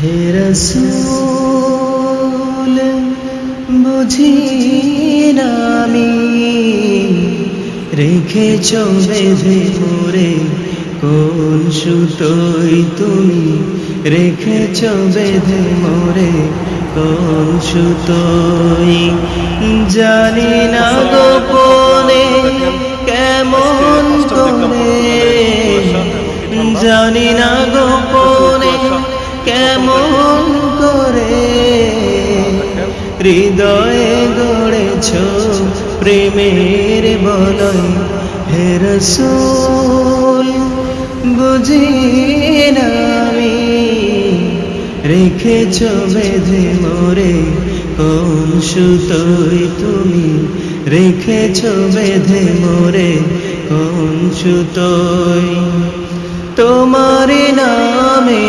হে রাসূল বুঝি না আমি রেখেছ বেঁধে মোরে কোন সুতোয় তুমি রেখেছ বেঁধে মোরে কোন সুতোয় জানি না গোপনে কেমন করে জানি না গোপনে কেমন করে হৃদয়ে গড়েছ প্রেমের বলয় হে রাসূল বুঝি না আমি রেখেছ বেঁধে মোরে কোন সুতোয় তুমি রেখেছ বেঁধে মোরে কোন সুতোয় তোমার নামে